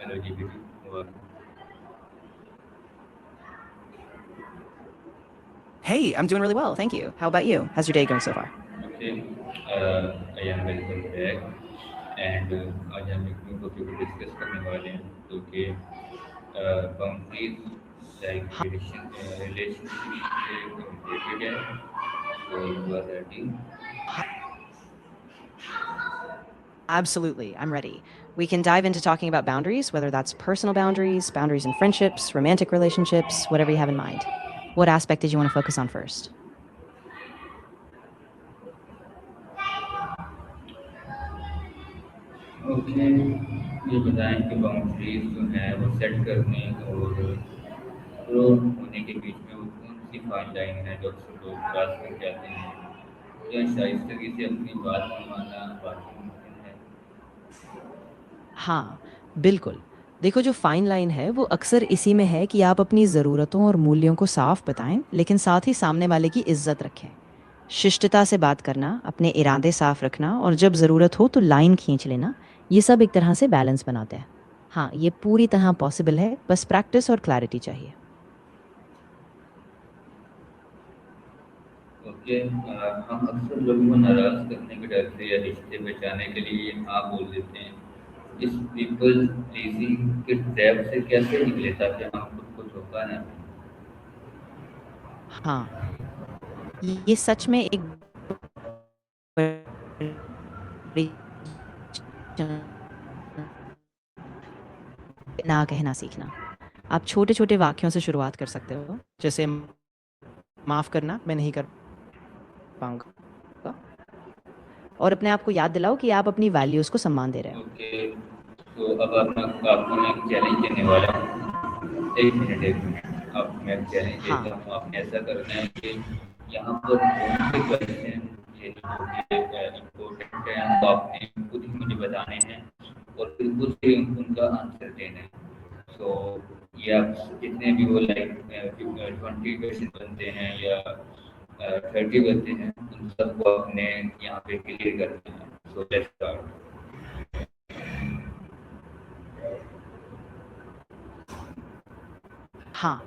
LGBT work. Hey, I'm doing really well, thank you. How about you? How's your day going so far? Okay, I am welcome back and आज हम एक new topic को discuss करने वाले हैं जो कि बाउंड्रीज लाइक रिलेशनशिप से रिलेटेड है तो you are ready. Absolutely, I'm ready. We can dive into talking about boundaries, whether that's personal boundaries, boundaries in friendships, romantic relationships, whatever you have in mind. What aspect did you want to focus on first? Okay, ये बताएं कि boundaries जो है वो set करने और grow होने के बीच में वो कौन सी फाइन लाइन है जो अक्सर लोग क्रॉस कर जाते हैं या शाइस्तगी से अपनी बात मनवाना वाकई मुमकिन है. हाँ, बिल्कुल। देखो, जो फाइन लाइन है वो अक्सर इसी में है कि आप अपनी ज़रूरतों और मूल्यों को साफ बताएं, लेकिन साथ ही सामने वाले की इज्जत रखें। शिष्टता से बात करना, अपने इरादे साफ रखना और जब ज़रूरत हो तो लाइन खींच लेना, ये सब एक तरह से बैलेंस बनाते हैं। हाँ, ये पूरी तरह पॉसिबल है, बस प्रैक्टिस और क्लैरिटी चाहिए। ओके, हम अक्सर लोगों को नाराज़ करने के डर से या रिश्ते बचाने के लिए हाँ बोल देते हैं. इस पीपल प्लीजिंग के ट्रैप से कैसे निकले ताकि हम खुद को धोखा ना दें. हाँ, ये सच में एक बड़ी ना कहना सीखना। आप छोटे-छोटे वाक्यों से शुरुआत कर सकते हो, जैसे माफ़ करना, मैं नहीं कर पाऊँगा। और अपने आप को याद दिलाओ कि आप अपनी वैल्यूज़ को सम्मान दे रहे हो। ओके, तो अब आपको मैं एक चैलेंज देने वाला हूँ. एक मिनट, अब मैं एक चैलेंज हाँ, देता हूँ. आपने ऐसा करना है कि यहाँ पर कौन से क्वेश्चन ये जो कि इम्पोर्टेंट है वो आपने खुद ही मुझे बताने हैं और फिर खुद से उनका आंसर देना है. सो ये आप जितने भी वो लाइक 20 क्वेश्चन बनते हैं या 30 बनते हैं उन सबको आपने यहाँ पे क्लियर करना है. So let's start. हाँ,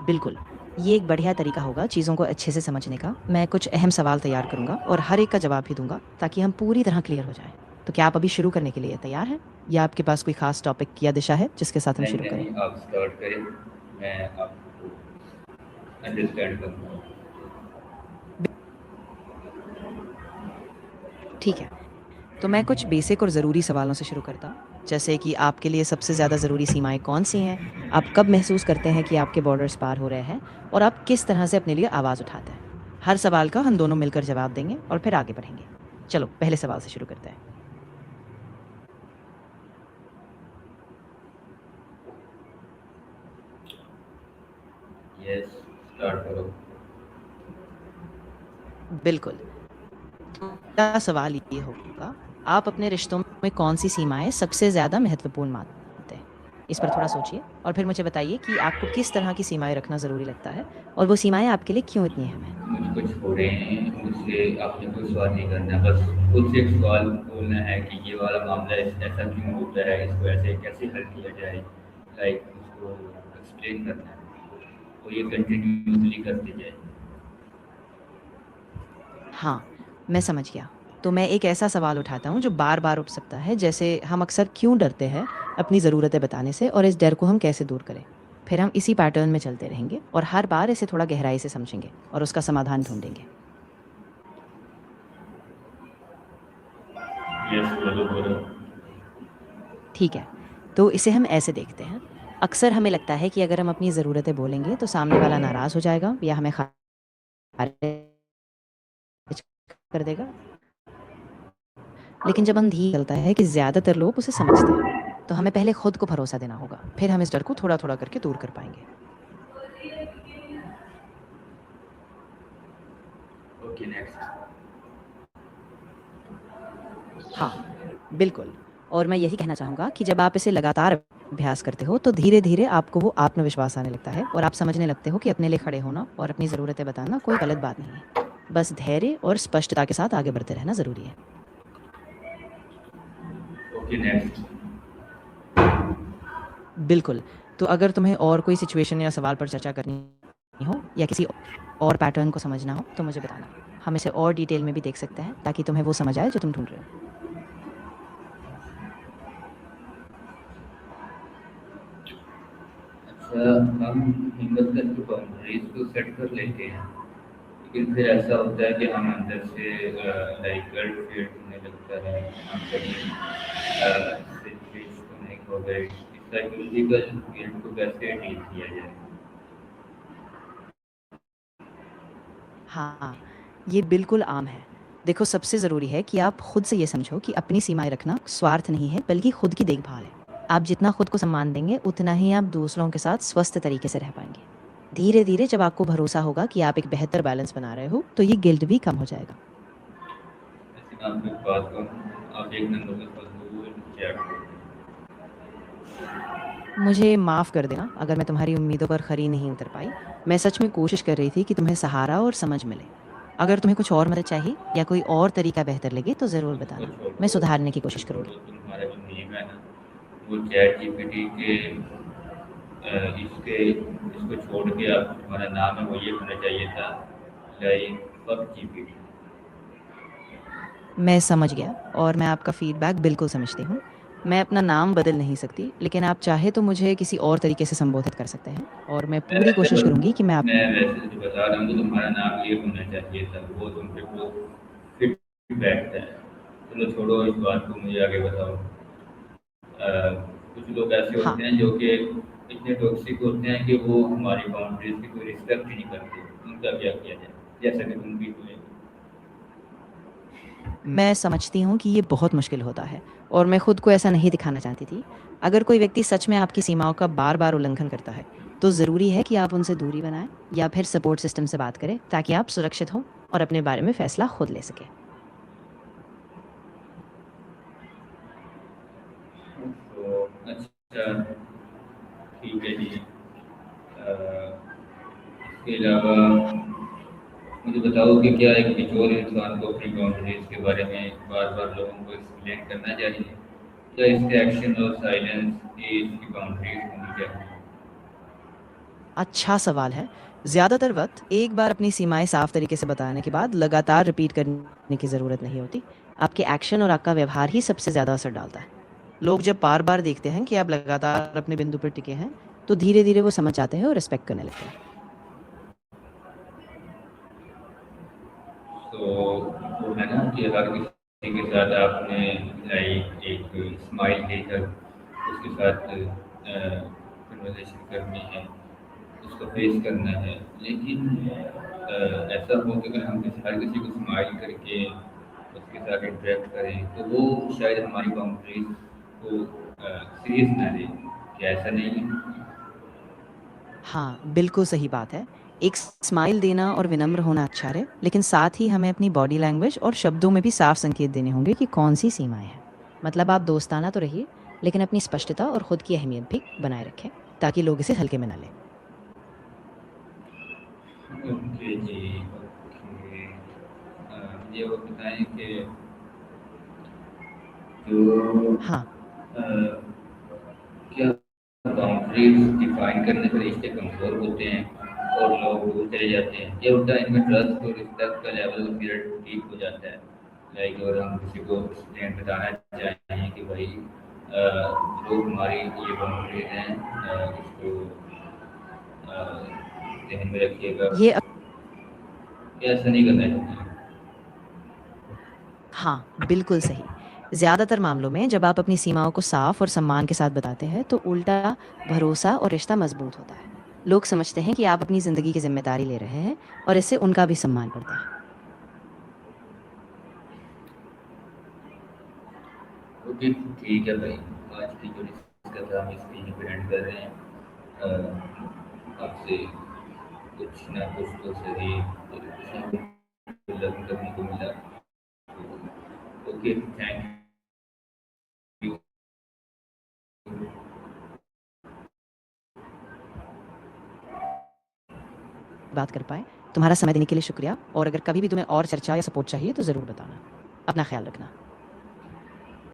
बिल्कुल। ये एक बढ़िया तरीका होगा चीज़ों को अच्छे से समझने का। मैं कुछ अहम सवाल तैयार करूँगा और हर एक का जवाब भी दूँगा, ताकि हम पूरी तरह क्लियर हो जाएँ। तो क्या आप अभी शुरू करने के लिए तैयार हैं? या आपके पास कोई ख़ास टॉपिक या दिशा है, जिसके साथ हम नहीं शुरू करें? नहीं, आप स्टार्ट करें. मैं आपको अंडरस्टैंड करूँगा. ठीक है। तो मैं कुछ बेसिक और ज़रूरी सवालों से शुरू करता हूँ, जैसे कि आपके लिए सबसे ज़्यादा ज़रूरी सीमाएँ कौन-सी हैं? आप कब महसूस करते हैं कि आपके बॉर्डर्स पार हो रहे हैं? और आप किस तरह से अपने लिए आवाज़ उठाते हैं? हर सवाल का हम दोनों मिलकर जवाब देंगे और फिर आगे बढ़ेंगे। चलो, पहले सवाल से शुरू करते हैं। यस, स्टार्ट करो. बिल्कुल। पहला सवाल ये होगा, आप अपने रिश्तों में कौन-सी सीमाएँ सबसे ज़्यादा महत्वपूर्ण मानते हैं? इस पर थोड़ा सोचिए और फिर मुझे बताइए कि आपको किस तरह की सीमाएँ रखना ज़रूरी लगता है और वो सीमाएँ आपके लिए क्यों इतनी अहम हैं? मुझको छोड़े हैं, मुझसे आपने कोई सवाल नहीं करना. बस खुद से एक सवाल बोलना है कि ये वाला मामला ऐसा क्यों होता है, इसको ऐसे कैसे हल किया जाए. लाइक उसको एक्सप्लेन करना है और ये कंटिन्यूसली करते जाए. हाँ, मैं समझ गया। तो मैं एक ऐसा सवाल उठाता हूँ जो बार-बार उठ सकता है, जैसे हम अक्सर क्यों डरते हैं अपनी ज़रूरतें बताने से और इस डर को हम कैसे दूर करें? फिर हम इसी पैटर्न में चलते रहेंगे और हर बार इसे थोड़ा गहराई से समझेंगे और उसका समाधान ढूँढेंगे। यस, बोलो बोलो. ठीक है, तो इसे हम ऐसे देखते हैं। अक्सर हमें लगता है कि अगर हम अपनी ज़रूरतें बोलेंगे तो सामने वाला नाराज़ हो जाएगा या हमें खारिज कर देगा। लेकिन जब हम धीरे चलता है कि ज़्यादातर लोग उसे समझते हैं, तो हमें पहले खुद को भरोसा देना होगा। फिर हम इस डर को थोड़ा-थोड़ा करके दूर कर पाएँगे। Okay, next. हाँ, बिल्कुल। और मैं यही कहना चाहूँगा कि जब आप इसे लगातार अभ्यास करते हो, तो धीरे-धीरे आपको वो आत्मविश्वास आने लगता है और आप समझने लगते हो कि अपने लिए खड़े होना और अपनी ज़रूरतें बताना कोई गलत बात नहीं है। बस धैर्य और स्पष्टता के साथ आगे बढ़ते रहना ज़रूरी है। Okay, next. बिल्कुल। तो अगर तुम्हें और कोई सिचुएशन या सवाल पर चर्चा करनी हो या किसी और पैटर्न को समझना हो तो मुझे बताना। हम इसे और डिटेल में भी देख सकते हैं ताकि तुम्हें वो समझ आए जो तुम ढूँढ रहे हो। अच्छा, हम हिम्मत करके बाउंड्रीज को सेट कर लेते हैं, लेकिन फिर ऐसा होता है कि हम अंदर से लाइक गिल्ट फील होने लगता है, हम कहीं इससे चीज तो नहीं हो गए। इस साइकोलॉजिकल गिल्ट को कैसे डील किया जाए? हाँ, ये बिल्कुल आम है। देखो, सबसे ज़रूरी है कि आप खुद से ये समझो कि अपनी सीमाएँ रखना स्वार्थ नहीं है, बल्कि खुद की देखभाल है। आप जितना खुद को सम्मान देंगे, उतना ही आप दूसरों के साथ स्वस्थ तरीके से रह पाएँगे। धीरे-धीरे जब आपको भरोसा होगा कि आप एक बेहतर बैलेंस बना रहे हो, तो ये गिल्ट भी कम हो जाएगा। ऐसे मैं आपको एक बात कहूँ, आप एक नंबर के फजूल चैट करते हैं। मुझे माफ़ कर देना अगर मैं तुम्हारी उम्मीदों पर खरी नहीं उतर पाई। मैं सच में कोशिश कर रही थी कि तुम्हें सहारा और समझ मिले। अगर तुम्हें कुछ और मदद चाहिए या कोई और तरीका बेहतर लगे तो ज़रूर उसको बताना। मैं छोड़ो, सुधारने की उसको कोशिश छोड़ो, करूँगी। तुम्हारा जो नीम है ना, वो चैट जीपीटी के इसके इसको छोड़ के आप तुम्हारा नाम है वो ये होना चाहिए था, लाइक फक जीपीटी। मैं समझ गया और मैं आपका फ़ीडबैक बिल्कुल समझती हूँ। मैं अपना नाम बदल नहीं सकती, लेकिन आप चाहे तो मुझे किसी और तरीके से संबोधित कर सकते हैं और मैं मैं पूरी वैसे कोशिश करूँगी कि मैं आप मैं वैसे जो बता रहा हूँ तो तुम्हारा नाम ये होना चाहिए था, वो तुम पे वो फिट बैठता है। चलो छोड़ो इस बात को, मुझे आगे बताओ। अ, कुछ लोग ऐसे हाँ, होते हैं जो कि इतने टॉक्सिक होते हैं कि वो हमारी बाउंड्रीज की कोई रिस्पेक्ट ही नहीं करते। उनका क्या किया जाए? जैसा कि तुम भी हुए। मैं समझती हूँ कि ये बहुत मुश्किल होता है और मैं खुद को ऐसा नहीं दिखाना चाहती थी। अगर कोई व्यक्ति सच में आपकी सीमाओं का बार-बार उल्लंघन करता है, तो ज़रूरी है कि आप उनसे दूरी बनाएँ या फिर सपोर्ट सिस्टम से बात करें ताकि आप सुरक्षित हों और अपने बारे में फ़ैसला खुद ले सकें। तो अच्छा, ठीक है जी। इसके अलावा मुझे बताओ कि क्या एक बिचौर इंसान को अपनी बाउंड्रीज के बारे में बार-बार लोगों को एक्सप्लेन करना चाहिए, या इसके एक्शन और साइलेंस ही इसकी बाउंड्रीज होनी चाहिए? अच्छा सवाल है। ज़्यादातर वक़्त एक बार अपनी सीमाएँ साफ़ तरीके से बताने के बाद लगातार रिपीट करने की ज़रूरत नहीं होती। आपके एक्शन और आपका व्यवहार ही सबसे ज़्यादा असर डालता है। लोग जब बार-बार देखते हैं कि आप लगातार अपने बिंदु पर टिके हैं, तो धीरे-धीरे वो समझ जाते हैं और रिस्पेक्ट करने लगते हैं। तो वो है ना कि हर किसी के साथ आपने लाइक एक स्माइल देकर उसके साथ कन्वर्सेशन करनी है, उसको फेस करना है। लेकिन ऐसा हो कि अगर हम हर किसी को स्माइल करके उसके साथ इंटरेक्ट करें तो वो शायद हमारी बाउंड्रीज को सीरियस ना ले। क्या ऐसा नहीं है? हाँ, बिल्कुल सही बात है। एक स्माइल देना और विनम्र होना अच्छा है, लेकिन साथ ही हमें अपनी बॉडी लैंग्वेज और शब्दों में भी साफ संकेत देने होंगे कि कौन-सी सीमाएँ हैं। मतलब आप दोस्ताना तो रहिए, लेकिन अपनी स्पष्टता और खुद की अहमियत भी बनाए रखें, ताकि लोग इसे हल्के में ना लें। ओके जी, ओके। ये वो बताएं कि जो हाँ, अ, क्या बाउंड्रीज डिफाइन करने से रिश्ते कमजोर होते हैं और लोग दूर चले जाते हैं, या उल्टा इनमें ट्रस्ट और रिस्पेक्ट का लेवल फिर ठीक हो जाता है? लाइक अगर हम किसी को एक्सप्लेन बताना चाहें कि भाई जो हमारी ये बाउंड्रीज हैं, इसको ध्यान में रखिएगा, ये या ऐसा नहीं करना चाहिए? हाँ, बिल्कुल सही। ज़्यादातर मामलों में जब आप अपनी सीमाओं को साफ और सम्मान के साथ बताते हैं, तो उल्टा भरोसा और रिश्ता मजबूत होता है। लोग समझते हैं कि आप अपनी ज़िंदगी की ज़िम्मेदारी ले रहे हैं और इससे उनका भी सम्मान बढ़ता है। ओके, ठीक है भाई। आज की जो डिस्कस हम इसकी यहीं पे एंड कर रहे हैं। आपसे कुछ ना कुछ तो सही लर्न करने को मिला। Okay, thank you. बात कर पाए। तुम्हारा समय देने के लिए शुक्रिया और अगर कभी भी तुम्हें और चर्चा या सपोर्ट चाहिए, तो ज़रूर बताना। अपना ख्याल रखना।